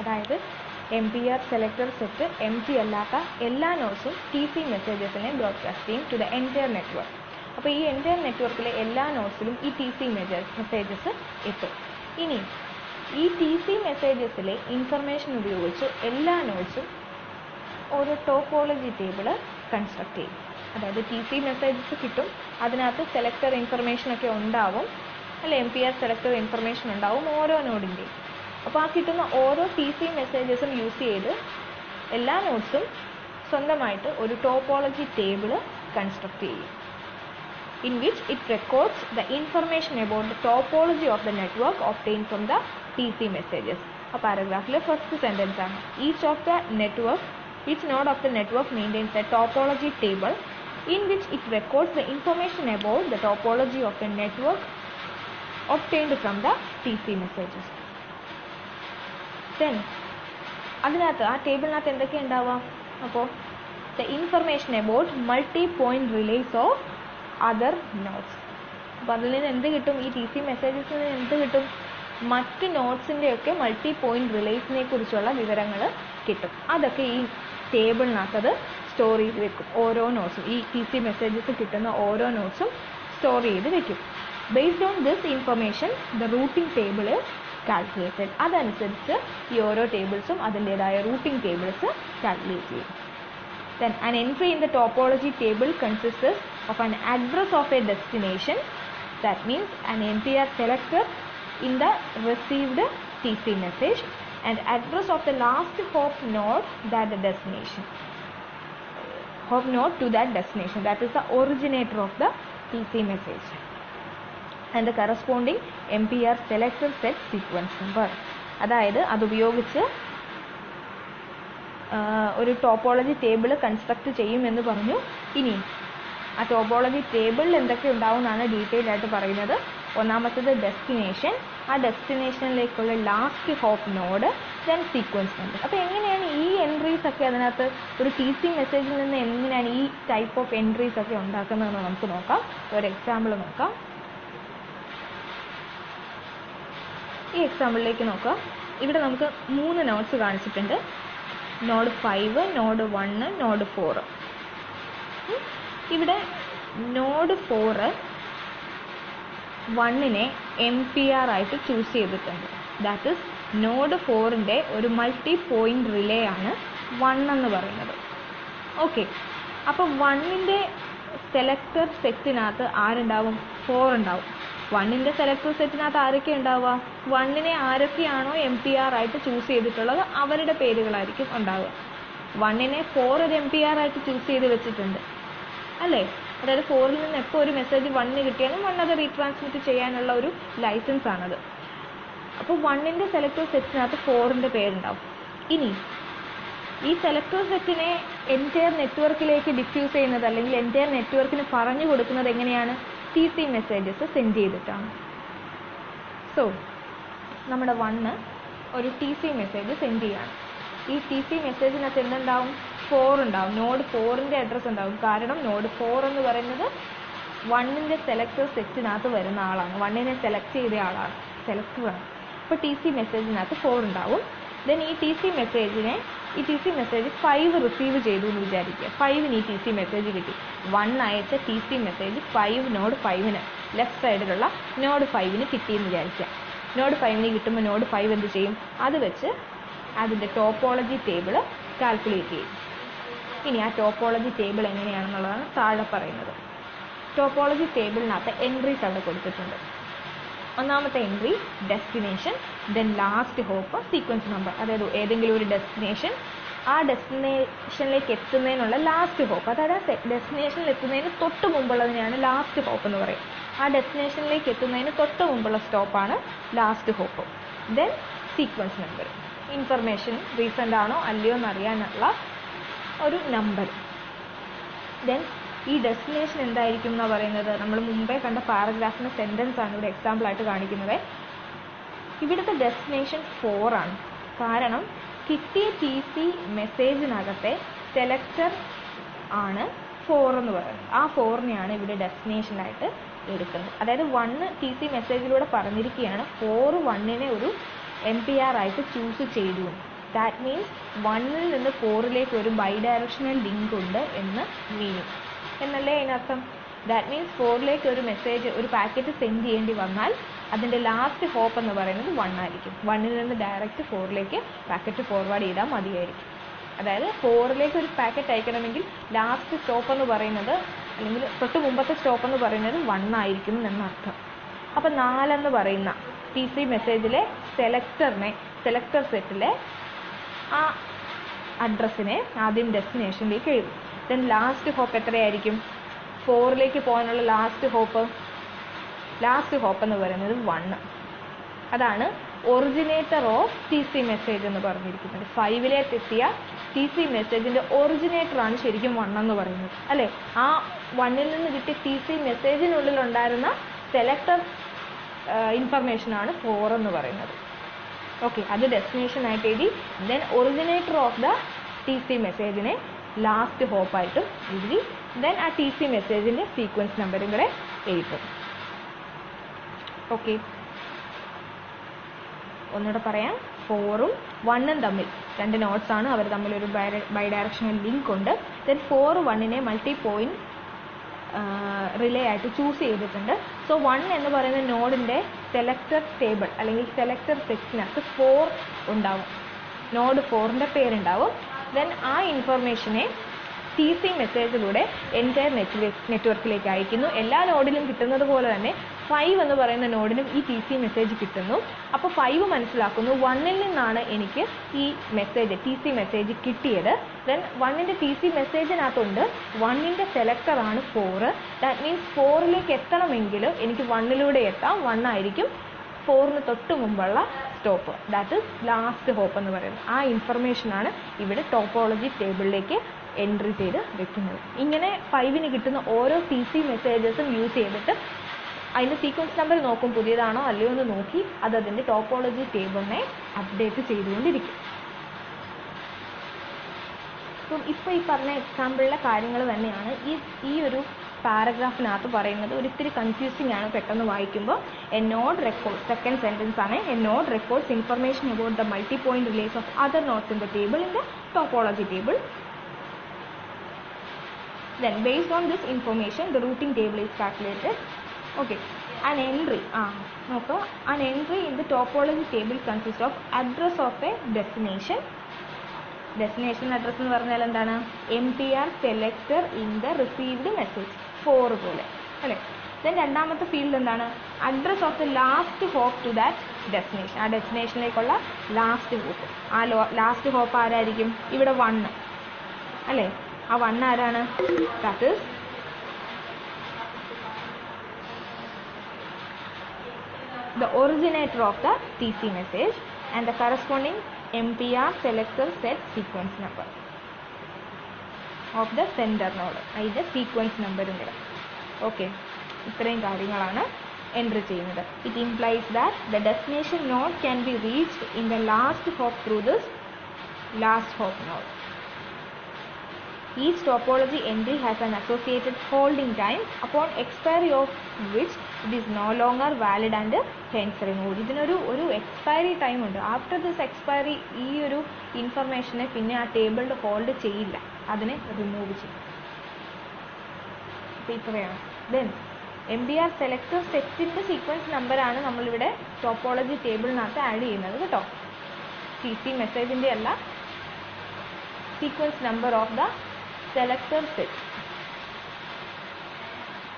അതായത് MPR selector set M T അല്ലാത്ത എല്ലാ നോട്ട്സും TC മെസ്സേജസിനെ ബ്രോഡ്കാസ്റ്റ് ചെയ്യും ടു ദ എൻറ്റയർ നെറ്റ്വർക്ക്. അപ്പോൾ ഈ എൻറ്റയർ നെറ്റ്വർക്കിലെ എല്ലാ നോട്ട്സിലും ഈ TC മെസ്സേജസ് എത്തും. ഇനി ഈ TC മെസ്സേജസിലെ ഇൻഫർമേഷൻ ഉപയോഗിച്ച് എല്ലാ നോട്ട്സും ഒരു ടോപ്പോളജി ടേബിൾ കൺസ്ട്രക്ട് ചെയ്യും. അതായത് TC മെസ്സേജസ് കിട്ടും, അതിനകത്ത് സെലക്ടർ ഇൻഫർമേഷനൊക്കെ ഉണ്ടാവും, അല്ല MPR സെലക്ടർ ഇൻഫർമേഷൻ ഉണ്ടാവും ഓരോ നോഡിൻ്റെയും. അപ്പോൾ ആ കിട്ടുന്ന ഓരോ TC മെസ്സേജസും യൂസ് ചെയ്ത് എല്ലാ നോട്ട്സും സ്വന്തമായിട്ട് ഒരു ടോപ്പോളജി ടേബിൾ കൺസ്ട്രക്ട് ചെയ്യും. In which it records the information about the topology of the network obtained from the TC messages. ആ പാരഗ്രാഫിലെ ഫസ്റ്റ് സെൻറ്റൻസ് ആണ്. Each node of the network maintains a topology table in which it records the information about the topology of the network obtained from the TC messages. Then അതിനകത്ത് ആ ടേബിളിനകത്ത് എന്തൊക്കെ ഉണ്ടാവാം? അപ്പോൾ the information about multi-point relays of other nodes. അപ്പോൾ അതിൽ നിന്ന് എന്ത് കിട്ടും? ഈ TC മെസ്സേജസിൽ നിന്ന് എന്ത് കിട്ടും? മറ്റ് നോട്ട്സിൻ്റെയൊക്കെ മൾട്ടി പോയിന്റ് റിലേസിനെ കുറിച്ചുള്ള വിവരങ്ങൾ കിട്ടും. അതൊക്കെ ഈ ടേബിളിനകത്തത് സ്റ്റോർ ചെയ്ത് വെക്കും. ഓരോ നോട്ട്സും ഈ TC മെസ്സേജസ് കിട്ടുന്ന ഓരോ നോട്ട്സും സ്റ്റോർ ചെയ്ത് വെക്കും. Based on this information the routing table calculated. അതനുസരിച്ച് ഈ ഓരോ ടേബിൾസും അതിൻ്റെതായ റൂട്ടിംഗ് ടേബിൾസ് കാൽക്കുലേറ്റ് ചെയ്യും. Then an entry in the topology table consists of an address of a destination, that means an MPR selector in the received TC message, and address of the last hop node that the destination hop node to that destination, that is the originator of the TC message, and the corresponding MPR selector set sequence number. അതായത് അതുപയോഗിച്ച് ഒരു topology table construct ചെയ്യുമെന്ന് പറഞ്ഞു. ഇനി ആ topology ടേബിളിൽ എന്തൊക്കെ ഉണ്ടാവും എന്നാണ് ഡീറ്റെയിൽ ആയിട്ട് പറയുന്നത്. ഒന്നാമത്തേത് ഡെസ്റ്റിനേഷൻ, ആ ഡെസ്റ്റിനേഷനിലേക്കുള്ള last hop node, then sequence number. അപ്പോൾ എങ്ങനെയാണ് ഈ എൻട്രീസ് ഒക്കെ അതിനകത്ത് ഒരു TC മെസ്സേജിൽ നിന്ന് എങ്ങനെയാണ് ഈ ടൈപ്പ് ഓഫ് എൻട്രീസ് ഒക്കെ ഉണ്ടാക്കുന്നതെന്ന് നമുക്ക് നോക്കാം. ഒരു എക്സാമ്പിൾ നോക്കാം. ഈ എക്സാമ്പിളിലേക്ക് നോക്കാം. ഇവിടെ നമുക്ക് 3 നോട്ട്സ് കാണിച്ചിട്ടുണ്ട്. Node 5, node 1, node 4. ഇവിടെ നോഡ് 4 1നെ MPR ആയിട്ട് ചൂസ് ചെയ്തിട്ടുണ്ട്. ദാറ്റ് ഈസ് നോഡ് 4ൻ്റെ ഒരു മൾട്ടി പോയിന്റ് റിലേ ആണ് 1 എന്ന് പറയുന്നത്. ഓക്കെ, അപ്പോൾ 1ൻ്റെ സെലക്ടർ സെറ്റിനകത്ത് ആരുണ്ടാവും? 4 ഉണ്ടാവും. 1ൻ്റെ സെലക്ടർ സെറ്റിനകത്ത് ആരൊക്കെ ഉണ്ടാവുക? 1നെ ആരൊക്കെയാണോ MPR ആയിട്ട് ചൂസ് ചെയ്തിട്ടുള്ളത് അവരുടെ പേരുകളായിരിക്കും ഉണ്ടാവുക. 1നെ 4 ഒരു MPR ആയിട്ട് ചൂസ് ചെയ്ത് വെച്ചിട്ടുണ്ട് അല്ലേ? അതായത് 4ൽ നിന്ന് എപ്പോൾ ഒരു മെസ്സേജ് 1ന് കിട്ടിയാലും 1 അത് റീട്രാൻസ്മിറ്റ് ചെയ്യാനുള്ള ഒരു ലൈസൻസ് ആണത്. അപ്പോൾ 1ൻ്റെ സെലക്ടർ സെറ്റിനകത്ത് 4ൻ്റെ പേരുണ്ടാവും. ഇനി ഈ സെലക്ടർ സെറ്റിനെ എൻറ്റയർ നെറ്റ്വർക്കിലേക്ക് ഡിഫ്യൂസ് ചെയ്യുന്നത് അല്ലെങ്കിൽ എൻറ്റയർ നെറ്റ്വർക്കിന് പറഞ്ഞു കൊടുക്കുന്നത് എങ്ങനെയാണ്? TC മെസ്സേജസ് സെൻഡ് ചെയ്തിട്ടാണ്. സോ നമ്മുടെ 1 ഒരു TC മെസ്സേജ് സെൻഡ് ചെയ്യാണ്. ഈ TC മെസ്സേജിനകത്ത് എന്തുണ്ടാവും? 4 ഉണ്ടാവും. നോഡ് 4ൻ്റെ അഡ്രസ്സ് ഉണ്ടാവും. കാരണം നോഡ് 4 എന്ന് പറയുന്നത് 1ൻ്റെ സെലക്ടർ സെറ്റിനകത്ത് വരുന്ന ആളാണ്. 1നെ സെലക്ട് ചെയ്ത ആളാണ്, സെലക്ടറാണ്. അപ്പോൾ TC മെസ്സേജിനകത്ത് 4 ഉണ്ടാവും. ദെൻ ഈ TC മെസ്സേജ് 5 റിസീവ് ചെയ്തു എന്ന് വിചാരിക്കുക. 5ന് ഈ TC മെസ്സേജ് കിട്ടി. 1 അയച്ച TC മെസ്സേജ് 5 നോഡ് 5ന് ലെഫ്റ്റ് സൈഡിലുള്ള നോഡ് 5ന് കിട്ടിയെന്ന് വിചാരിക്കുക. നോഡ് 5ന് കിട്ടുമ്പോൾ നോഡ് 5 എന്ത് ചെയ്യും? അത് വെച്ച് അതിൻ്റെ ടോപ്പോളജി ടേബിൾ കാൽക്കുലേറ്റ് ചെയ്യും. ഇനി ആ ടോപ്പോളജി ടേബിൾ എങ്ങനെയാണെന്നുള്ളതാണ് താഴെ പറയുന്നത്. ടോപ്പോളജി ടേബിളിനകത്ത് എൻട്രീസ് അവിടെ കൊടുത്തിട്ടുണ്ട്. ഒന്നാമത്തെ entry destination, then last hop, sequence number. അതായത് ഏതെങ്കിലും ഒരു ഡെസ്റ്റിനേഷൻ, ആ ഡെസ്റ്റിനേഷനിലേക്ക് എത്തുന്നതിനുള്ള ലാസ്റ്റ് ഹോപ്പ്, അതായത് ഡെസ്റ്റിനേഷനിൽ എത്തുന്നതിന് തൊട്ട് മുമ്പുള്ളതിനെയാണ് ലാസ്റ്റ് ഹോപ്പ് എന്ന് പറയും. ആ ഡെസ്റ്റിനേഷനിലേക്ക് എത്തുന്നതിന് തൊട്ട് മുമ്പുള്ള സ്റ്റോപ്പാണ് last hop. Then sequence number, information recent ആണോ അല്ലയോ എന്നറിയാനുള്ള ഒരു നമ്പർ. ദെൻ ഈ ഡെസ്റ്റിനേഷൻ എന്തായിരിക്കും എന്നാണ് പറയുന്നത്? നമ്മൾ മുമ്പേ കണ്ട പാരഗ്രാഫിൻ്റെ സെൻറ്റൻസ് ആണ് ഇവിടെ എക്സാമ്പിൾ ആയിട്ട് കാണിക്കുന്നത്. ഇവിടുത്തെ ഡെസ്റ്റിനേഷൻ 4 ആണ്. കാരണം കിട്ടിയ TC മെസ്സേജിനകത്തെ സെലക്ടർ ആണ് 4 എന്ന് പറയുന്നത്. ആ 4നെയാണ് ഇവിടെ ഡെസ്റ്റിനേഷനായിട്ട് എടുക്കുന്നത്. അതായത് 1 TC മെസ്സേജിലൂടെ പറഞ്ഞിരിക്കുകയാണ് 4 1നെ ഒരു MPR ആയിട്ട് ചൂസ് ചെയ്തു. ദാറ്റ് മീൻസ് 1-ൽ നിന്ന് 4-ലേക്ക് ഒരു ബൈ ഡയറക്ഷണൽ ലിങ്ക് ഉണ്ട് എന്ന് മീനിങ് എന്നല്ലേ അതിനർത്ഥം. ദാറ്റ് മീൻസ് 4-ലേക്ക് ഒരു മെസ്സേജ്, ഒരു പാക്കറ്റ് സെൻഡ് ചെയ്യേണ്ടി വന്നാൽ അതിൻ്റെ ലാസ്റ്റ് ഹോപ്പ് എന്ന് പറയുന്നത് 1 ആയിരിക്കും. 1-ൽ നിന്ന് ഡയറക്റ്റ് 4-ലേക്ക് പാക്കറ്റ് ഫോർവേഡ് ചെയ്താൽ മതിയായിരിക്കും. അതായത് 4-ലേക്ക് ഒരു പാക്കറ്റ് അയക്കണമെങ്കിൽ ലാസ്റ്റ് സ്റ്റോപ്പ് എന്ന് പറയുന്നത്, അല്ലെങ്കിൽ തൊട്ട് മുമ്പത്തെ സ്റ്റോപ്പ് എന്ന് പറയുന്നത് 1 ആയിരിക്കും എന്നർത്ഥം. അപ്പം 4 എന്ന് പറയുന്ന TC മെസ്സേജിലെ സെലക്ടർ സെറ്റിലെ ആ അഡ്രസ്സിനെ ആദ്യം ഡെസ്റ്റിനേഷനിലേക്ക് എഴുതും. ദെൻ ലാസ്റ്റ് ഹോപ്പ് എത്രയായിരിക്കും? 4-ലേക്ക് പോകാനുള്ള ലാസ്റ്റ് ഹോപ്പ് എന്ന് പറയുന്നത് 1. അതാണ് ഒറിജിനേറ്റർ ഓഫ് TC മെസ്സേജ് എന്ന് പറഞ്ഞിരിക്കുന്നത്. 5-ലേക്ക് എത്തിയ TC മെസ്സേജിൻ്റെ ഒറിജിനേറ്ററാണ് ശരിക്കും 1 എന്ന് പറയുന്നത്, അല്ലേ? ആ 1-ൽ നിന്ന് കിട്ടിയ TC മെസ്സേജിനുള്ളിൽ ഉണ്ടായിരുന്ന സെലക്ടർ ഇൻഫർമേഷനാണ് 4 എന്ന് പറയുന്നത്. ഓക്കെ, അത് ഡെസ്റ്റിനേഷൻ ആയിട്ട് എഴുതി. Then originator of the TC മെസ്സേജിനെ ലാസ്റ്റ് ഹോപ്പായിട്ടും എഴുതി. ദെൻ ആ TC മെസ്സേജിൻ്റെ സീക്വൻസ് നമ്പറും കൂടെ എഴുതും. ഓക്കെ, ഒന്നുകൂടെ പറയാം. 4-ഉം 1-ഉം തമ്മിൽ 2 നോട്ട്സാണ്, അവർ തമ്മിലൊരു ബൈ ഡയറക്ഷണൽ ലിങ്ക് ഉണ്ട്. ദെൻ 4 1-നെ മൾട്ടി പോയിന്റ് റിലേ ആയിട്ട് ചൂസ് ചെയ്തിട്ടുണ്ട്. സോ 1 എന്ന് പറയുന്ന നോഡിൻ്റെ സെലക്ടർ ടേബിൾ അല്ലെങ്കിൽ സെലക്ടർ സെറ്റിനകത്ത് 4 ഉണ്ടാവും, നോഡ് 4-ൻ്റെ പേരുണ്ടാവും. ദെൻ ആ ഇൻഫർമേഷനെ TC മെസ്സേജിലൂടെ എൻറ്റയർ നെറ്റ്വർക്കിലേക്ക് അയക്കുന്നു. എല്ലാ നോഡിലും കിട്ടുന്നത് പോലെ തന്നെ 5 എന്ന് പറയുന്ന നോഡിനും ഈ TC മെസ്സേജ് കിട്ടുന്നു. അപ്പോൾ 5 മനസ്സിലാക്കുന്നു 1-ൽ നിന്നാണ് എനിക്ക് ഈ TC മെസ്സേജ് കിട്ടിയത്. ദെൻ 1-ൻ്റെ TC മെസ്സേജിനകത്തുണ്ട് 1-ൻ്റെ സെലക്ടറാണ് 4. ദാറ്റ് മീൻസ് 4-ലേക്ക് എത്തണമെങ്കിൽ എനിക്ക് 1-ലൂടെ എത്താം. 1 ആയിരിക്കും 4-ന് തൊട്ട് മുമ്പുള്ള stop. That is last hop എന്ന് പറയുന്നത്. ആ ഇൻഫർമേഷനാണ് ഇവിടെ ടോപ്പോളജി ടേബിളിലേക്ക് എൻട്രി ചെയ്ത് വെക്കുന്നത്. ഇങ്ങനെ 5-ന് കിട്ടുന്ന ഓരോ TC മെസ്സേജസും യൂസ് ചെയ്തിട്ട് അതിൻ്റെ സീക്വൻസ് നമ്പർ നോക്കും, പുതിയതാണോ അല്ലയോ എന്ന് നോക്കി അത് അതിൻ്റെ ടോപ്പോളജി ടേബിളിനെ അപ്ഡേറ്റ് ചെയ്തുകൊണ്ടിരിക്കും. അപ്പം ഇപ്പോൾ ഈ പറഞ്ഞ എക്സാമ്പിളിലെ കാര്യങ്ങൾ തന്നെയാണ് ഈ ഒരു പാരഗ്രാഫിനകത്ത് പറയുന്നത്. ഒരിത്തിരി കൺഫ്യൂസിംഗ് ആണ് പെട്ടെന്ന് വായിക്കുമ്പോൾ. A node record, second sentence ആണ്, a node records information about the multi point relays of other nodes in the table in the topology table. Then based on this information the routing table is calculated. Okay, an entry an entry in the topology table consists of address of a destination address എന്ന് പറഞ്ഞാൽ എന്താണ്? MTR selector in the received message 4 പോലെ, അല്ലേ? Then രണ്ടാമത്തെ field എന്താണ്? Address of the last hop to that destination. ആ ഡെസ്റ്റിനേഷനിലേക്കുള്ള last hop. ആ ലാസ്റ്റ് ഹോപ്പ് ആരായിരിക്കും? ഇവിടെ 1, അല്ലേ? ആ 1 ആരാണ്? That is the originator of the TC message and the corresponding MTR selector set sequence number of the sender node. അതിൻ്റെ sequence നമ്പറും കൂടെ. ഓക്കെ, ഇത്രയും കാര്യങ്ങളാണ് എൻട്രി ചെയ്യുന്നത്. It implies that the destination node can be reached in the last hop through this last hop node. Each topology entry has an associated holding time upon expiry of which it is no longer valid and hence removed. ഇതിനൊരു expiry time ഉണ്ട്. After this expiry ഈ ഒരു ഇൻഫർമേഷനെ പിന്നെ ആ ടേബിളിൽ hold ചെയ്യില്ല, അതിനെ remove ചെയ്യും. അപ്പോൾ ഇത്രയാണ്. ദെൻ MTR സെലക്ടർ സെറ്റിൻ്റെ സീക്വൻസ് നമ്പറാണ് നമ്മളിവിടെ ടോപ്പോളജി ടേബിളിനകത്ത് ആഡ് ചെയ്യുന്നത് കേട്ടോ. TC മെസ്സേജിൻ്റെ അല്ല, sequence number of the selector set.